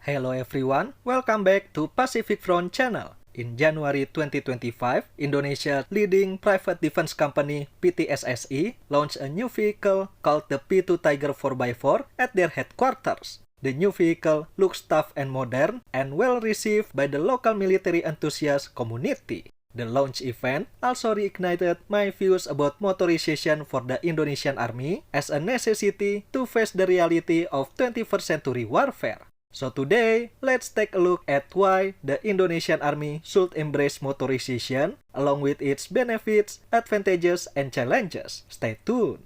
Hello everyone, welcome back to Pacific Front channel. In January 2025, Indonesia's leading private defense company PTSSI launched a new vehicle called the P2 Tiger 4x4 at their headquarters. The new vehicle looks tough and modern and well received by the local military enthusiast community. The launch event also reignited my views about motorization for the Indonesian Army as a necessity to face the reality of 21st century warfare. So today, let's take a look at why the Indonesian Army should embrace motorization along with its benefits, advantages, and challenges. Stay tuned.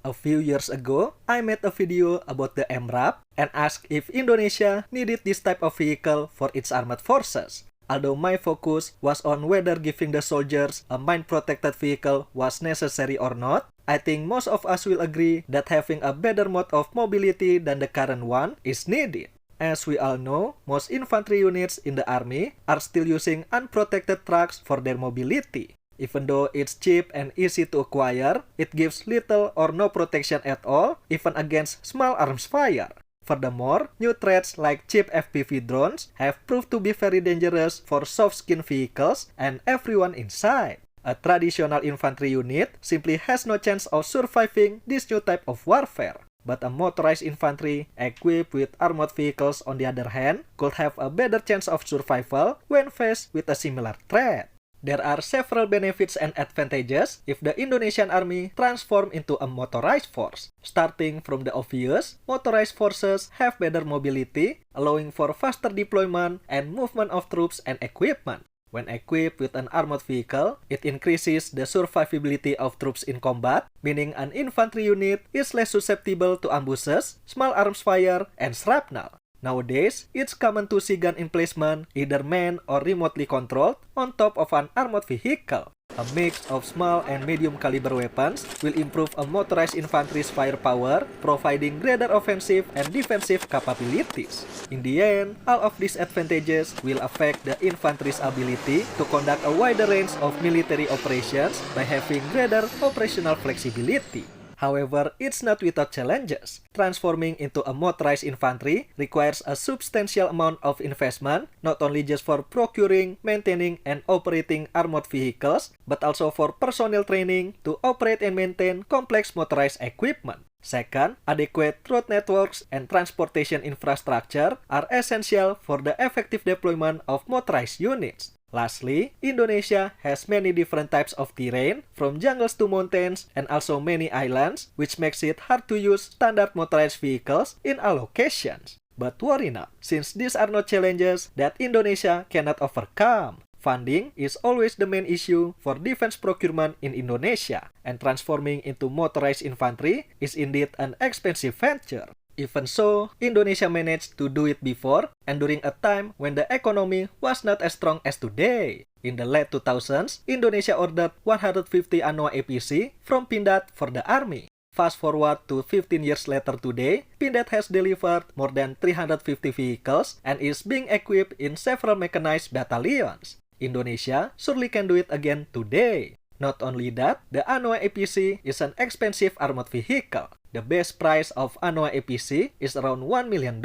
A few years ago, I made a video about the MRAP and asked if Indonesia needed this type of vehicle for its armed forces. Although my focus was on whether giving the soldiers a mine-protected vehicle was necessary or not, I think most of us will agree that having a better mode of mobility than the current one is needed. As we all know, most infantry units in the army are still using unprotected trucks for their mobility. Even though it's cheap and easy to acquire, it gives little or no protection at all, even against small arms fire. Furthermore, new threats like cheap FPV drones have proved to be very dangerous for soft-skinned vehicles and everyone inside. A traditional infantry unit simply has no chance of surviving this new type of warfare. But a motorized infantry equipped with armored vehicles, on the other hand, could have a better chance of survival when faced with a similar threat. There are several benefits and advantages if the Indonesian Army transforms into a motorized force. Starting from the obvious, motorized forces have better mobility, allowing for faster deployment and movement of troops and equipment. When equipped with an armored vehicle, it increases the survivability of troops in combat, meaning an infantry unit is less susceptible to ambushes, small arms fire, and shrapnel. Nowadays, it's common to see gun emplacement, either manned or remotely controlled, on top of an armored vehicle. A mix of small and medium caliber weapons will improve a motorized infantry's firepower, providing greater offensive and defensive capabilities. In the end, all of these advantages will affect the infantry's ability to conduct a wider range of military operations by having greater operational flexibility. However, it's not without challenges. Transforming into a motorized infantry requires a substantial amount of investment, not only just for procuring, maintaining, and operating armored vehicles, but also for personnel training to operate and maintain complex motorized equipment. Second, adequate road networks and transportation infrastructure are essential for the effective deployment of motorized units. Lastly, Indonesia has many different types of terrain, from jungles to mountains, and also many islands, which makes it hard to use standard motorized vehicles in all locations. But worry not, since these are not challenges that Indonesia cannot overcome. Funding is always the main issue for defense procurement in Indonesia, and transforming into motorized infantry is indeed an expensive venture. Even so, Indonesia managed to do it before and during a time when the economy was not as strong as today. In the late 2000s, Indonesia ordered 150 Anoa APC from Pindad for the army. Fast forward to 15 years later today, Pindad has delivered more than 350 vehicles and is being equipped in several mechanized battalions. Indonesia surely can do it again today. Not only that, the Anoa APC is an expensive armored vehicle. The base price of Anoa APC is around $1 million.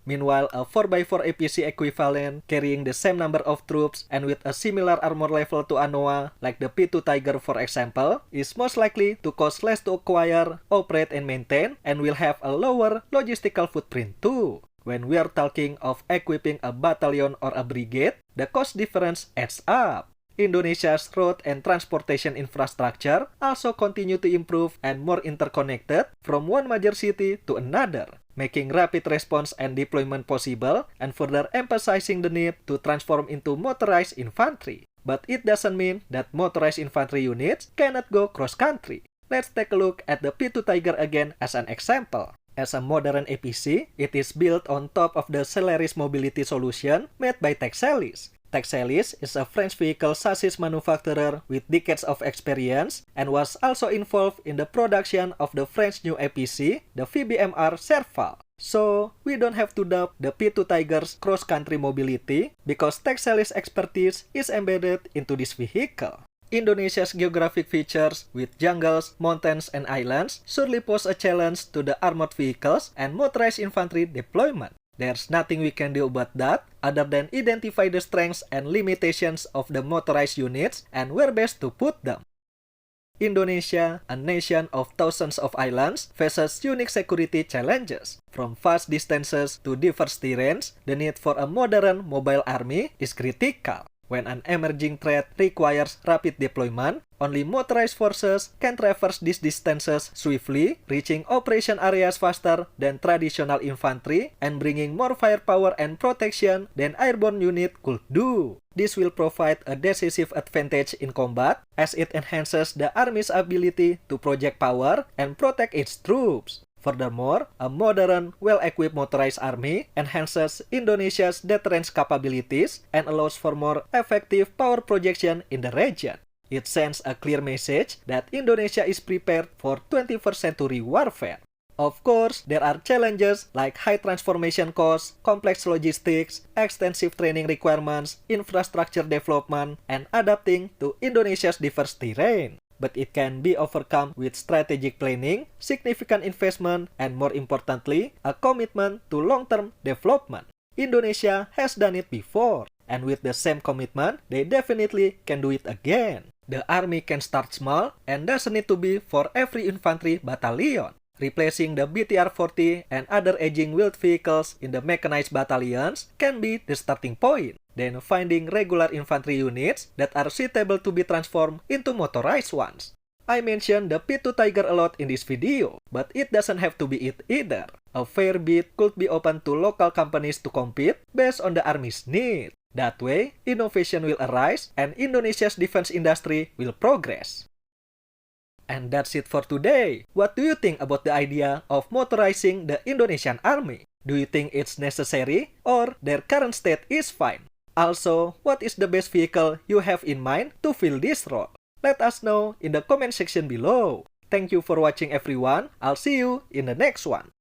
Meanwhile, a 4x4 APC equivalent carrying the same number of troops and with a similar armor level to Anoa, like the P2 Tiger for example, is most likely to cost less to acquire, operate, and maintain, and will have a lower logistical footprint too. When we are talking of equipping a battalion or a brigade, the cost difference adds up. Indonesia's road and transportation infrastructure also continue to improve and more interconnected from one major city to another, making rapid response and deployment possible and further emphasizing the need to transform into motorized infantry. But it doesn't mean that motorized infantry units cannot go cross-country. Let's take a look at the P2 Tiger again as an example. As a modern APC, it is built on top of the Celeris mobility solution made by Texelis. Texelis is a French vehicle chassis manufacturer with decades of experience and was also involved in the production of the French new APC, the VBMR Serval. So, we don't have to doubt the P2 Tiger's cross-country mobility because Texelis expertise is embedded into this vehicle. Indonesia's geographic features with jungles, mountains, and islands surely pose a challenge to the armored vehicles and motorized infantry deployment. There's nothing we can do about that other than identify the strengths and limitations of the motorized units and where best to put them. Indonesia, a nation of thousands of islands, faces unique security challenges. From vast distances to diverse terrains, the need for a modern mobile army is critical. When an emerging threat requires rapid deployment, only motorized forces can traverse these distances swiftly, reaching operation areas faster than traditional infantry and bringing more firepower and protection than airborne unit could do. This will provide a decisive advantage in combat as it enhances the army's ability to project power and protect its troops. Furthermore, a modern, well-equipped motorized army enhances Indonesia's deterrence capabilities and allows for more effective power projection in the region. It sends a clear message that Indonesia is prepared for 21st century warfare. Of course, there are challenges like high transformation costs, complex logistics, extensive training requirements, infrastructure development, and adapting to Indonesia's diverse terrain. But it can be overcome with strategic planning, significant investment, and more importantly, a commitment to long-term development. Indonesia has done it before, and with the same commitment, they definitely can do it again. The army can start small and doesn't need to be for every infantry battalion. Replacing the BTR-40 and other aging wheeled vehicles in the mechanized battalions can be the starting point. Then finding regular infantry units that are suitable to be transformed into motorized ones. I mentioned the P2 Tiger a lot in this video, but it doesn't have to be it either. A fair bit could be open to local companies to compete based on the army's need. That way, innovation will arise and Indonesia's defense industry will progress. And that's it for today. What do you think about the idea of motorizing the Indonesian army? Do you think it's necessary or their current state is fine? Also, what is the best vehicle you have in mind to fill this role? Let us know in the comment section below. Thank you for watching everyone. I'll see you in the next one.